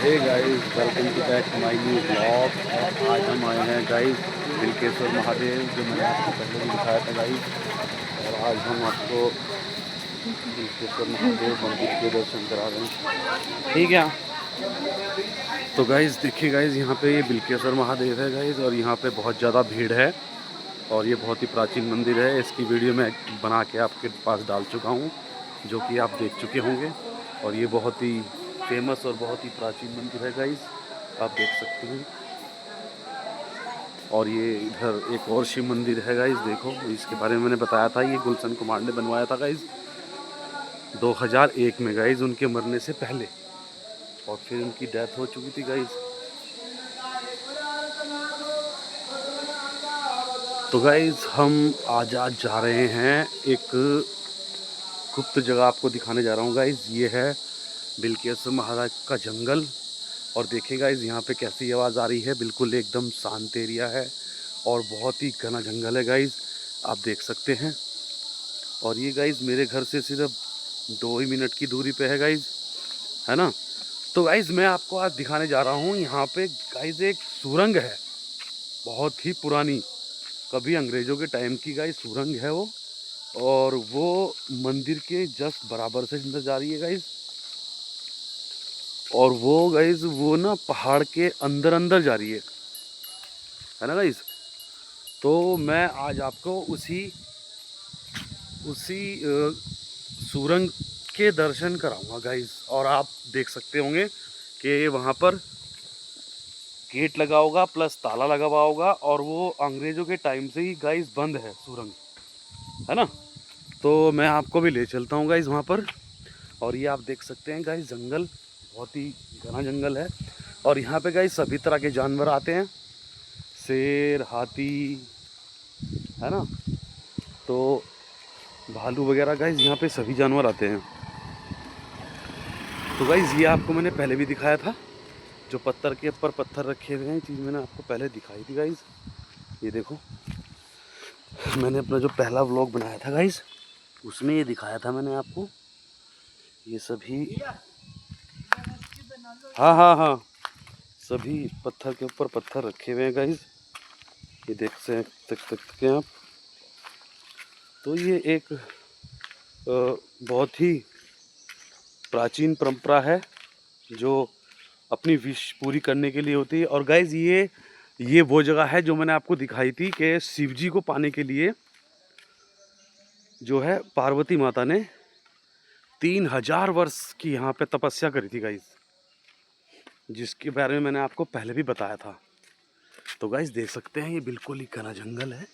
Hey guys, welcome to back my new blog. आज हम आए हैं गाइस बिलकेश्वर महादेव, जो मैंने आपको पहले भी दिखाया था गाइस। और आज हम आपको बिलकेश्वर महादेव मंदिर के दर्शन करा रहे हैं, ठीक है। तो गाइस देखिए गाइस, यहाँ पे ये बिलकेश्वर महादेव है गाइस, और यहाँ पे बहुत ज़्यादा भीड़ है। और ये बहुत ही प्राचीन मंदिर है। इसकी वीडियो मैं बना के आपके पास डाल चुका हूँ, जो कि आप देख चुके होंगे। और ये बहुत ही फेमस और बहुत ही प्राचीन मंदिर है गाइस, आप देख सकते हैं। और ये इधर एक और शिव मंदिर है गाइस, देखो इसके बारे में मैंने बताया था। ये गुलशन कुमार ने बनवाया था गाइस 2001 में गाइस, उनके मरने से पहले। और फिर उनकी डेथ हो चुकी थी गाइस। तो गाइस हम आज जा रहे हैं एक गुप्त जगह आपको दिखाने जा रहा हूँ गाइस। ये है बिलकेश्वर महाराज का जंगल। और देखिए गाइस, यहाँ पे कैसी आवाज़ आ रही है। बिल्कुल एकदम शांत एरिया है और बहुत ही घना जंगल है गाइस, आप देख सकते हैं। और ये गाइस मेरे घर से सिर्फ 2 ही मिनट की दूरी पे है गाइस, है ना। तो गाइस मैं आपको आज दिखाने जा रहा हूँ, यहाँ पे गाइस एक सुरंग है, बहुत ही पुरानी, कभी अंग्रेज़ों के टाइम की गाइस सुरंग है वो। और वो मंदिर के जस्ट बराबर से अंदर जा रही है गाइस। और वो गाइस वो ना पहाड़ के अंदर अंदर जा रही है ना गाइस। तो मैं आज आपको उसी उसी सुरंग के दर्शन कराऊंगा गाइस। और आप देख सकते होंगे कि वहाँ पर गेट लगा होगा प्लस ताला लगा हुआ होगा, और वो अंग्रेज़ों के टाइम से ही गाइस बंद है सुरंग, है ना। तो मैं आपको भी ले चलता हूँ गाइस वहाँ पर। और ये आप देख सकते हैं गाइस, जंगल बहुत ही घना जंगल है। और यहाँ पे गाइस सभी तरह के जानवर आते हैं, शेर, हाथी, है ना। तो भालू वगैरह गाइस यहाँ पे सभी जानवर आते हैं। तो गाइस ये आपको मैंने पहले भी दिखाया था, जो पत्थर के ऊपर पत्थर रखे हुए हैं, चीज़ मैंने आपको पहले दिखाई थी गाइस। ये देखो, मैंने अपना जो पहला व्लॉग बनाया था गाइस, उसमें ये दिखाया था मैंने आपको। ये सभी, हाँ हाँ हाँ, सभी पत्थर के ऊपर पत्थर रखे हुए हैं गाइस। ये देख सकते हैं आप। तो ये एक बहुत ही प्राचीन परंपरा है, जो अपनी विश पूरी करने के लिए होती है। और गाइज ये वो जगह है जो मैंने आपको दिखाई थी कि शिव जी को पाने के लिए जो है पार्वती माता ने 3000 वर्ष की यहाँ पे तपस्या करी थी गाइज, जिसके बारे में मैंने आपको पहले भी बताया था। तो गाइज देख सकते हैं, ये बिल्कुल ही घना जंगल है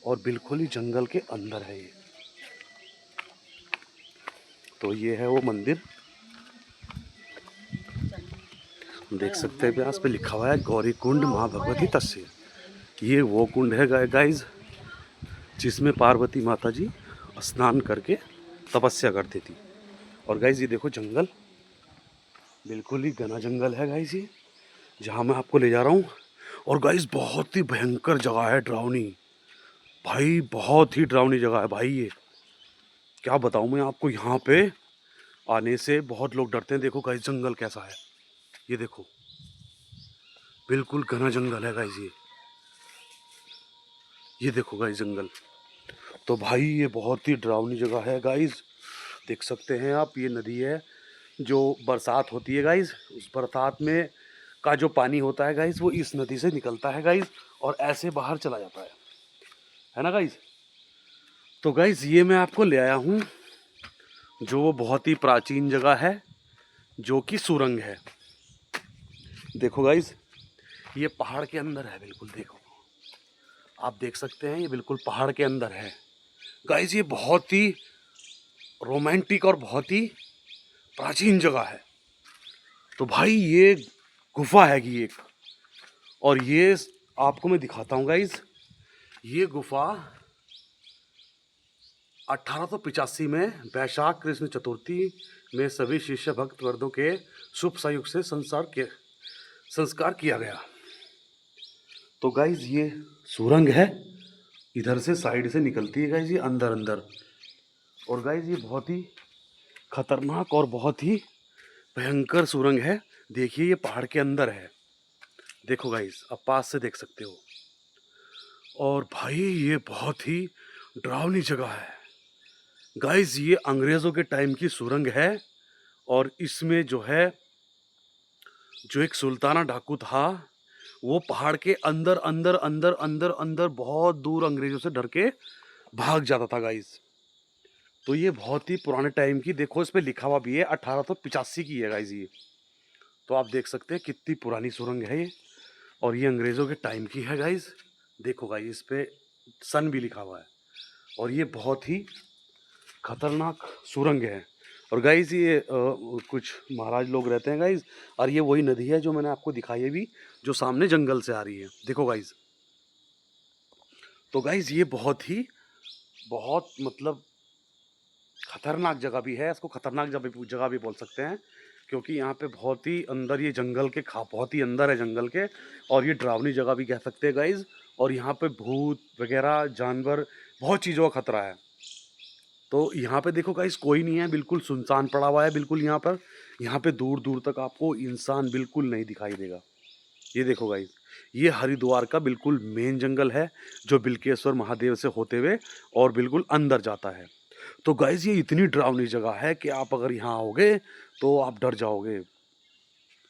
और बिल्कुल ही जंगल के अंदर है ये। तो ये है वो मंदिर, देख सकते हैं व्यास पे लिखा हुआ है गौरी कुंड माँ भगवती तस्य। ये वो कुंड है गाइज, जिसमें पार्वती माता जी स्नान करके तपस्या करती थी। और गाइज ये देखो जंगल, बिल्कुल ही घना जंगल है गाइज ये, जहाँ मैं आपको ले जा रहा हूँ। और गाइज बहुत ही भयंकर जगह है, डरावनी भाई, बहुत ही डरावनी जगह है भाई। ये क्या बताऊँ मैं आपको, यहाँ पे आने से बहुत लोग डरते हैं। देखो गाइज जंगल कैसा है, ये देखो बिल्कुल घना जंगल है गाइज ये देखो गाइज जंगल। तो भाई ये बहुत ही डरावनी जगह है गाइज, देख सकते हैं आप। ये नदी है, जो बरसात होती है गाइज, उस बरसात में का जो पानी होता है गाइज, वो इस नदी से निकलता है गाइज, और ऐसे बाहर चला जाता है ना गाइज। तो गाइज ये मैं आपको ले आया हूँ, जो वो बहुत ही प्राचीन जगह है, जो कि सुरंग है। देखो गाइज, ये पहाड़ के अंदर है बिल्कुल, देखो आप देख सकते हैं, ये बिल्कुल पहाड़ के अंदर है गाइज। ये बहुत ही रोमांटिक और बहुत ही प्राचीन जगह है। तो भाई ये गुफा हैगी एक, और ये आपको मैं दिखाता हूँ गाइज। ये गुफा 1885 में वैशाख कृष्ण चतुर्थी में सभी शिष्य भक्त वर्गों के शुभ सहयोग से संस्कार किया गया। तो गाइज ये सुरंग है, इधर से साइड से निकलती है गाइज ये अंदर अंदर। और गाइज ये बहुत ही खतरनाक और बहुत ही भयंकर सुरंग है। देखिए ये पहाड़ के अंदर है। देखो गाइस, आप पास से देख सकते हो। और भाई ये बहुत ही डरावनी जगह है। गाइस ये अंग्रेज़ों के टाइम की सुरंग है और इसमें जो है, जो एक सुल्ताना डाकू था, वो पहाड़ के अंदर, अंदर, अंदर, अंदर, अंदर बहुत दूर अंग्रेज़ों से डर के भाग जाता था गाइस। तो ये बहुत ही पुराने टाइम की, देखो इस पे लिखा हुआ भी है 1885 की है गाइस ये। तो आप देख सकते हैं कितनी पुरानी सुरंग है ये, और ये अंग्रेज़ों के टाइम की है गाइस। देखो गाइस इस पे सन भी लिखा हुआ है, और ये बहुत ही खतरनाक सुरंग है। और गाइस ये कुछ महाराज लोग रहते हैं गाइस, और ये वही नदी है जो मैंने आपको दिखाई है भी, जो सामने जंगल से आ रही है। देखो गाइस, तो गाइस ये बहुत मतलब खतरनाक जगह भी है। इसको खतरनाक जगह भी बोल सकते हैं, क्योंकि यहाँ पे बहुत ही अंदर ये जंगल के बहुत ही अंदर है जंगल के, और ये डरावनी जगह भी कह सकते हैं गाइस। और यहाँ पे भूत वगैरह, जानवर, बहुत चीज़ों का खतरा है। तो यहाँ पे देखो गाइस कोई नहीं है, बिल्कुल सुनसान पड़ा हुआ है बिल्कुल यहाँ पर। यहाँ पे दूर दूर तक आपको इंसान बिल्कुल नहीं दिखाई देगा। ये देखो गाइस, ये हरिद्वार का बिल्कुल मेन जंगल है, जो बिल्केश्वर महादेव से होते हुए और बिल्कुल अंदर जाता है। तो गाइस ये इतनी डरावनी जगह है कि आप अगर यहाँ आओगे तो आप डर जाओगे।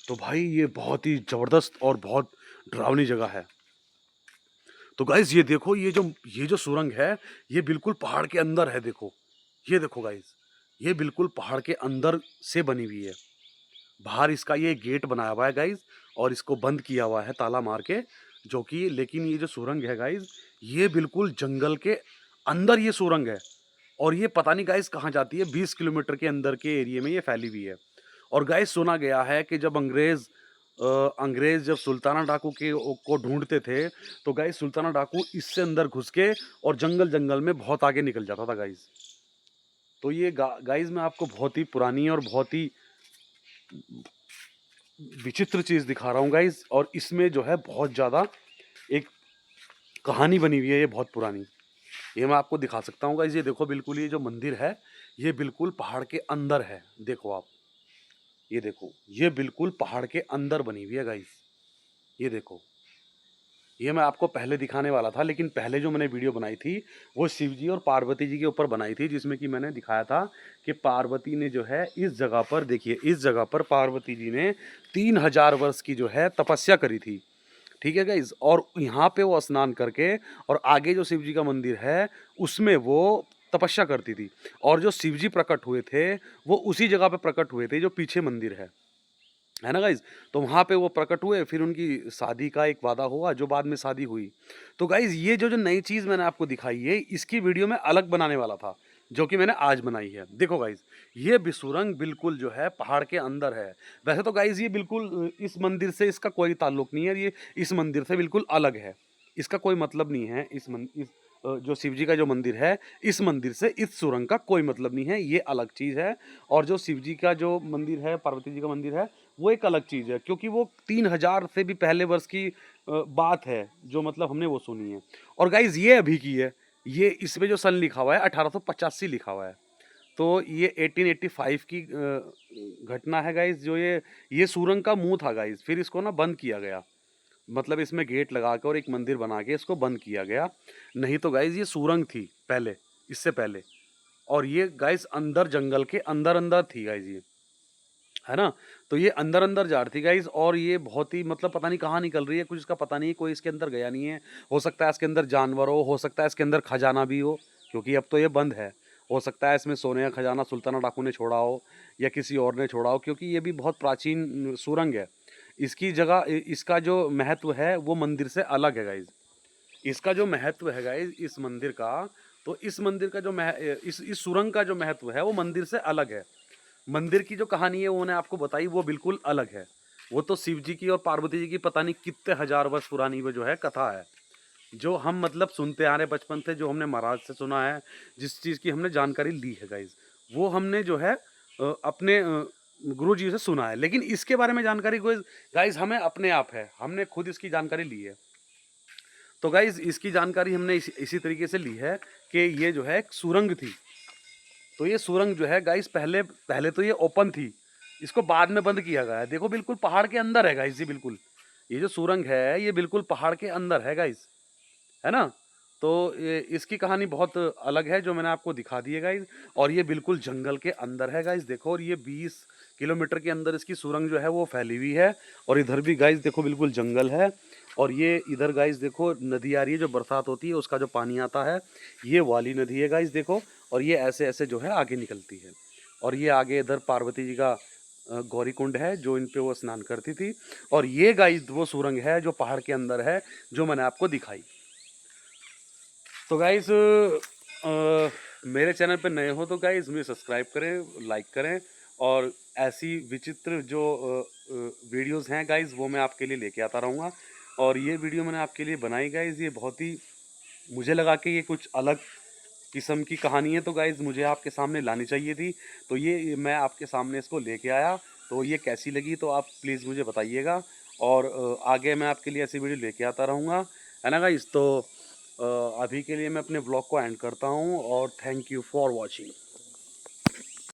तो भाई ये बहुत ही ज़बरदस्त और बहुत डरावनी जगह है। तो गाइस ये देखो, ये जो सुरंग है, ये बिल्कुल पहाड़ के अंदर है। देखो, ये देखो गाइस, ये बिल्कुल पहाड़ के अंदर से बनी हुई है। बाहर इसका ये गेट बनाया हुआ है गाइस, और इसको बंद किया हुआ है ताला मार के, जो कि, लेकिन ये जो सुरंग है गाइस, ये बिल्कुल जंगल के अंदर ये सुरंग है। और ये पता नहीं गाइस कहाँ जाती है, 20 किलोमीटर के अंदर के एरिया में ये फैली हुई है। और गाइस सुना गया है कि जब अंग्रेज जब सुल्ताना डाकू को ढूंढते थे, तो गाइस सुल्ताना डाकू इससे अंदर घुस के और जंगल जंगल में बहुत आगे निकल जाता था गाइस। तो ये गाइस मैं आपको बहुत ही पुरानी और बहुत ही विचित्र चीज़ दिखा रहा हूँ गाइस, और इसमें जो है बहुत ज़्यादा एक कहानी बनी हुई है, ये बहुत पुरानी। ये मैं आपको दिखा सकता हूँ गाइस। ये देखो बिल्कुल, ये जो मंदिर है, ये बिल्कुल पहाड़ के अंदर है। देखो आप, ये देखो, ये बिल्कुल पहाड़ के अंदर बनी हुई है गाइस। ये देखो, ये मैं आपको पहले दिखाने वाला था, लेकिन पहले जो मैंने वीडियो बनाई थी वो शिव जी और पार्वती जी के ऊपर बनाई थी, जिसमें कि मैंने दिखाया था कि पार्वती ने जो है इस जगह पर, देखिए इस जगह पर पार्वती जी ने 3000 वर्ष की जो है तपस्या करी थी। ठीक है गाइज, और यहाँ पे वो स्नान करके, और आगे जो शिव जी का मंदिर है उसमें वो तपस्या करती थी। और जो शिव जी प्रकट हुए थे वो उसी जगह पे प्रकट हुए थे जो पीछे मंदिर है ना गाइज। तो वहाँ पे वो प्रकट हुए, फिर उनकी शादी का एक वादा हुआ, जो बाद में शादी हुई। तो गाइज ये जो जो नई चीज़ मैंने आपको दिखाई है, इसकी वीडियो मैं अलग बनाने वाला था, जो कि मैंने आज बनाई है। देखो गाइज, ये सुरंग बिल्कुल जो है पहाड़ के अंदर है। वैसे तो गाइज ये बिल्कुल इस मंदिर से इसका कोई ताल्लुक नहीं है, ये इस मंदिर से बिल्कुल अलग है। इसका कोई मतलब नहीं है। जो शिव जी का जो मंदिर है, इस मंदिर से इस सुरंग का कोई मतलब नहीं है, ये अलग चीज़ है। और जो शिव जी का जो मंदिर है, पार्वती जी का मंदिर है, वो एक अलग चीज़ है, क्योंकि वो 3000 से भी पहले वर्ष की बात है, जो मतलब हमने वो सुनी है। और गाइज ये अभी की है, ये इसमें जो सन लिखा हुआ है 1885 लिखा हुआ है। तो ये 1885 की घटना है गाइज। जो ये सुरंग का मुंह था गाइज, फिर इसको ना बंद किया गया, मतलब इसमें गेट लगा के और एक मंदिर बना के इसको बंद किया गया। नहीं तो गाइज ये सुरंग थी पहले, इससे पहले। और ये गाइज अंदर जंगल के अंदर अंदर थी गाइज ये, है ना। तो ये अंदर अंदर जा रही थी गाइज, और ये बहुत ही मतलब पता नहीं कहाँ निकल रही है, कुछ इसका पता नहीं, कोई इसके अंदर गया नहीं है। हो सकता है इसके अंदर जानवर हो सकता है इसके अंदर खजाना भी हो, क्योंकि अब तो ये बंद है। हो सकता है इसमें सोने का खजाना सुल्ताना डाकू ने छोड़ा हो, या किसी और ने छोड़ा हो, क्योंकि ये भी बहुत प्राचीन सुरंग है। इसकी जगह, इसका जो महत्व है वो मंदिर से अलग है गाइज। इसका जो महत्व है गाइज इस मंदिर का, तो इस मंदिर का जो इस सुरंग का जो महत्व है वो मंदिर से अलग है। मंदिर की जो कहानी है वो मैंने आपको बताई, वो बिल्कुल अलग है। वो तो शिव जी की और पार्वती जी की पता नहीं कितने हजार वर्ष पुरानी वो जो है कथा है, जो हम मतलब सुनते आ रहे बचपन से, जो हमने महाराज से सुना है, जिस चीज़ की हमने जानकारी ली है गाइज, वो हमने जो है अपने गुरु जी से सुना है। लेकिन इसके बारे में जानकारी कोई गाइज हमें अपने आप है, हमने खुद इसकी जानकारी ली है। तो गाइज इसकी जानकारी हमने इसी तरीके से ली है कि ये जो है एक सुरंग थी। तो ये सुरंग जो है गाइस, पहले पहले तो ये ओपन थी, इसको बाद में बंद किया गया है। देखो बिल्कुल पहाड़ के अंदर है गाइस, ये बिल्कुल, ये जो सुरंग है ये बिल्कुल पहाड़ के अंदर है गाइस, है ना? तो ये इसकी कहानी बहुत अलग है जो मैंने आपको दिखा दी है गाइस, और ये बिल्कुल जंगल के अंदर है गाइस। देखो, और ये 20 किलोमीटर के अंदर इसकी सुरंग जो है वो फैली हुई है, और इधर भी गाइस देखो बिल्कुल जंगल है, और ये इधर गाइस देखो नदी आ रही है, जो बरसात होती है उसका जो पानी आता है, ये वाली नदी है गाइस देखो, और ये ऐसे ऐसे जो है आगे निकलती है, और ये आगे इधर पार्वती जी का गौरी कुंड है जो इन पे वो स्नान करती थी, और ये गाइस वो सुरंग है जो पहाड़ के अंदर है, जो मैंने आपको दिखाई। तो गाइस मेरे चैनल पे नए हो तो गाइस मुझे सब्सक्राइब करें, लाइक करें, और ऐसी विचित्र जो वीडियोस हैं गाइस वो मैं आपके लिए लेके आता रहूँगा। और ये वीडियो मैंने आपके लिए बनाई गाइस, ये बहुत ही, मुझे लगा कि ये कुछ अलग किस्म की कहानी है, तो गाइस मुझे आपके सामने लानी चाहिए थी, तो ये मैं आपके सामने इसको लेके आया। तो ये कैसी लगी तो आप प्लीज़ मुझे बताइएगा, और आगे मैं आपके लिए ऐसी वीडियो लेके आता रहूँगा, है ना गाइस? तो अभी के लिए मैं अपने ब्लॉग को एंड करता हूँ, और थैंक यू फॉर वॉचिंग।